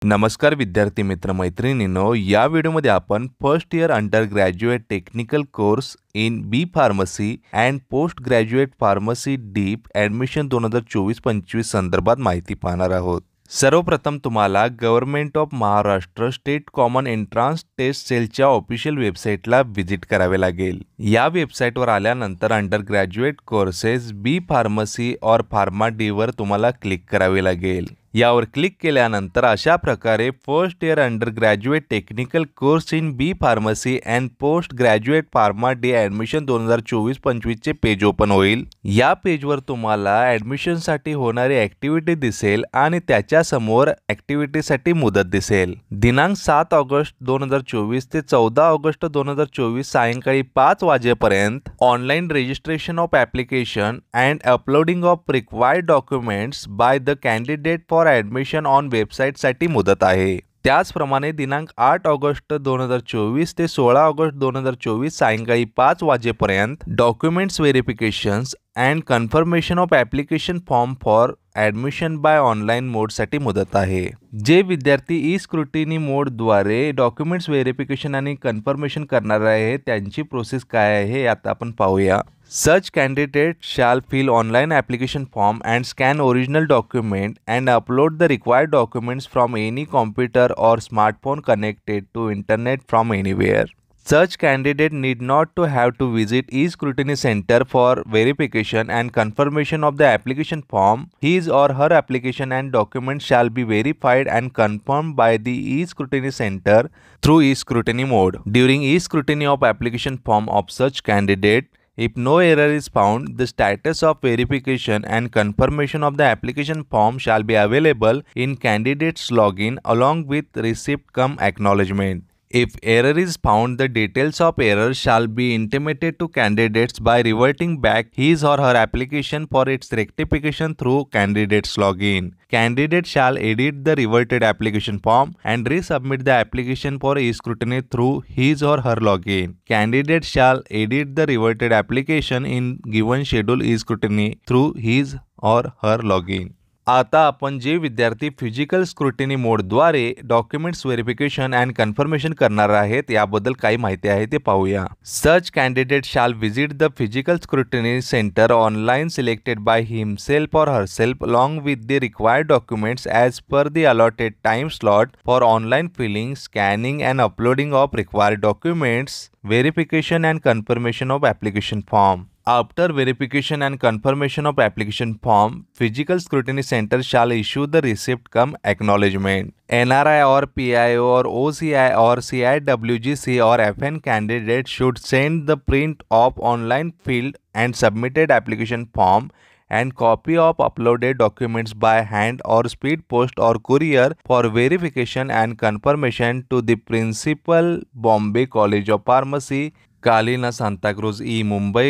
नमस्कार विद्यार्थी मित्र मैत्रिणींनो, या व्हिडिओमध्ये आपण first year undergraduate technical course in B pharmacy and post graduate pharmacy डीप ॲडमिशन 2024-25 संदर्भात माहिती पाहणार आहोत। सर्वप्रथम तुम्हाला government of Maharashtra state common entrance test सेलच्या ऑफिशियल वेबसाईटला व्हिजिट करावे लागेल। या वेबसाईटवर आल्यानंतर undergraduate courses B pharmacy और फार्मा डी वर तुम्हाला क्लिक करावे लागेल। यावर क्लिक केल्यानंतर अशा प्रकारे first year undergraduate technical course in B pharmacy and post graduate pharma D admission 2024-25 चे पेज ओपन होईल। या पेजवर तुम्हाला ॲडमिशनसाठी होणारी ॲक्टिव्हिटी दिसेल आणि त्याच्या समोर ॲक्टिव्हिटीसाठी मुदत दिसेल। दिनांक 7 ऑगस्ट 2024 ते 14 ऑगस्ट 2024 सायंकाळी 5 वाजेपर्यंत online registration of application and uploading of required documents by the candidate for admission on वेबसाईटसाठी मुदत आहे। त्याचप्रमाणे दिनांक 8 ऑगस्ट 2024 ते 16 ऑगस्ट 2024 सायंकाळी 5 वाजेपर्यंत documents verifications and confirmation of application form for admission by online मोडसाठी मुदत आहे। जे विद्यार्थी ई स्क्रुटिनी मोडद्वारे डॉक्युमेंट्स व्हेरिफिकेशन आणि कन्फर्मेशन करणार आहे त्यांची प्रोसेस काय आहे हे आता आपण पाहूया। Such candidate shall fill online application form and scan original document and upload the required documents from any computer or smartphone connected to internet from anywhere. Such candidate need not to have to visit e-scrutiny center for verification and confirmation of the application form. His or her application and documents shall be verified and confirmed by the e-scrutiny center through e-scrutiny mode. During e-scrutiny of application form of such candidate, if no error is found, the status of verification and confirmation of the application form shall be available in candidate's login along with receipt cum acknowledgement. If error is found, the details of error shall be intimated to candidates by reverting back his or her application for its rectification through candidate's login. Candidate shall edit the reverted application form and resubmit the application for e-scrutiny through his or her login. Candidate shall edit the reverted application in given schedule e-scrutiny through his or her login. आता आपण जे विद्यार्थी physical scrutiny मोडद्वारे documents verification and confirmation करणार आहेत याबद्दल काही माहिती आहे ते पाहूया। Such candidate shall visit the physical scrutiny centre online selected by himself or herself along with the required documents as per the allotted time slot for online filling, scanning and uploading of required documents, verification and confirmation of application form. After verification and confirmation of application form, physical scrutiny center shall issue the receipt cum acknowledgement. NRI or PIO or OCI or CIWGC or FN candidate should send the print of online filled and submitted application form and copy of uploaded documents by hand or speed post or courier for verification and confirmation to the principal, Bombay College of Pharmacy, Kalina, Santa Cruz, E, Mumbai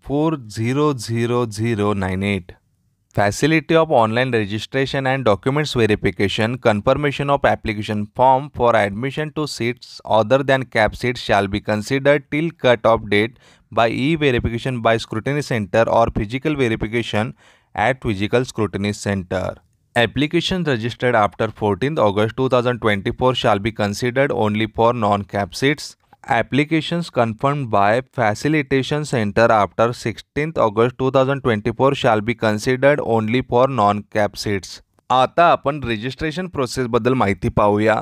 400098. Facility of online registration and documents verification, confirmation of application form for admission to seats other than cap seats shall be considered till cut-off date by e-verification by scrutiny center or physical verification at physical scrutiny center. Applications registered after 14th August 2024 shall be considered only for non-cap seats. Applications confirmed by facilitation center after 16th August 2024 shall be considered only for non-cap seats. आता आपण registration process बद्दल माहिती पाहूया।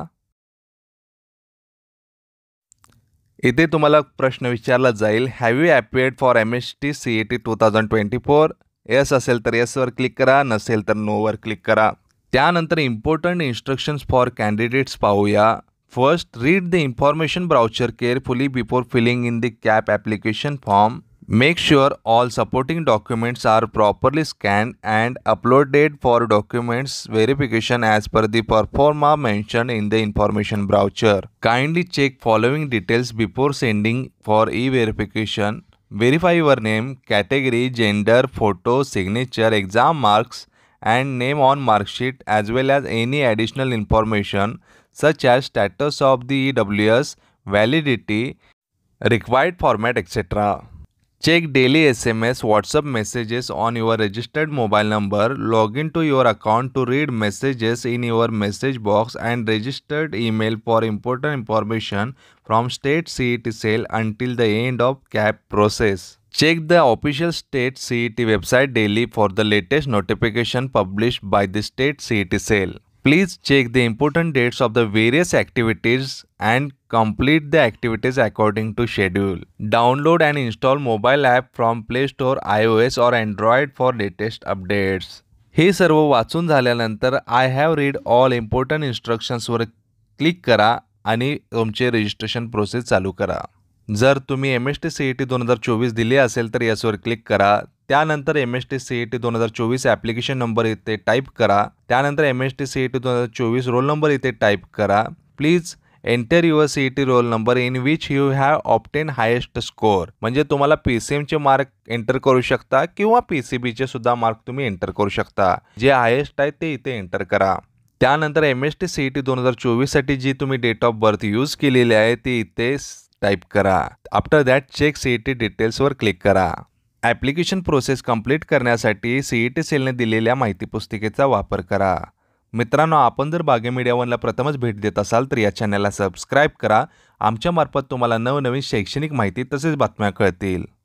इथे तुम्हाला प्रश्न विचारला जाईल, have you appeared for MST CET 2024? Yes असेल तर यस वर क्लिक करा, नसेल तर नो वर क्लिक करा। त्यानंतर इम्पॉर्टंट इन्स्ट्रक्शन्स फॉर कॅन्डिडेट्स पाहूया। First, read the information brochure carefully before filling in the CAP application form. Make sure all supporting documents are properly scanned and uploaded for documents verification as per the performa mentioned in the information brochure. Kindly check following details before sending for e-verification. Verify your name, category, gender, photo, signature, exam marks, and name on mark sheet as well as any additional information such as status of the EWS, validity, required format, etc. Check daily SMS, WhatsApp messages on your registered mobile number. Log into your account to read messages in your message box and registered email for important information from state CET cell until the end of CAP process. Check the official state CET website daily for the latest notification published by the state CET cell. Please check the important dates of the various activities and complete the activities according to schedule. Download and install mobile app from Play Store, iOS or Android for latest updates. हे सर्व वाचून झाल्यानंतर I have read all important इन्स्ट्रक्शन्सवर click करा आणि तुमचे registration process चालू करा. जर तुम्ही MST CET 2024 दिले असेल तर यासवर क्लिक करा. त्यानंतर MST CET 2024 ॲप्लिकेशन नंबर इथे टाईप करा. त्यानंतर MST CET 2024 रोल नंबर इथे टाईप करा. Please enter your CET roll number in which you have obtain highest score. म्हणजे तुम्हाला PCMचे मार्क एंटर करू शकता किंवा PCBचे सुद्धा मार्क तुम्ही एंटर करू शकता. जे हायेस्ट आहे ते इथे एंटर करा. त्यानंतर MST CET 2024 साठी जी तुम्ही डेट ऑफ बर्थ यूज केलेली आहे ती इथे टाईप करा. आफ्टर दॅट चेक CET डिटेल्सवर क्लिक करा. ॲप्लिकेशन प्रोसेस कंप्लीट करण्यासाठी CET सेलने दिलेल्या माहिती पुस्तिकेचा वापर करा. मित्रांनो, आपण जर बागे मीडिया वनला प्रथमच भेट देत असाल तर या चॅनलला सबस्क्राईब करा. आमच्यामार्फत तुम्हाला नवनवीन शैक्षणिक माहिती तसेच बातम्या कळतील.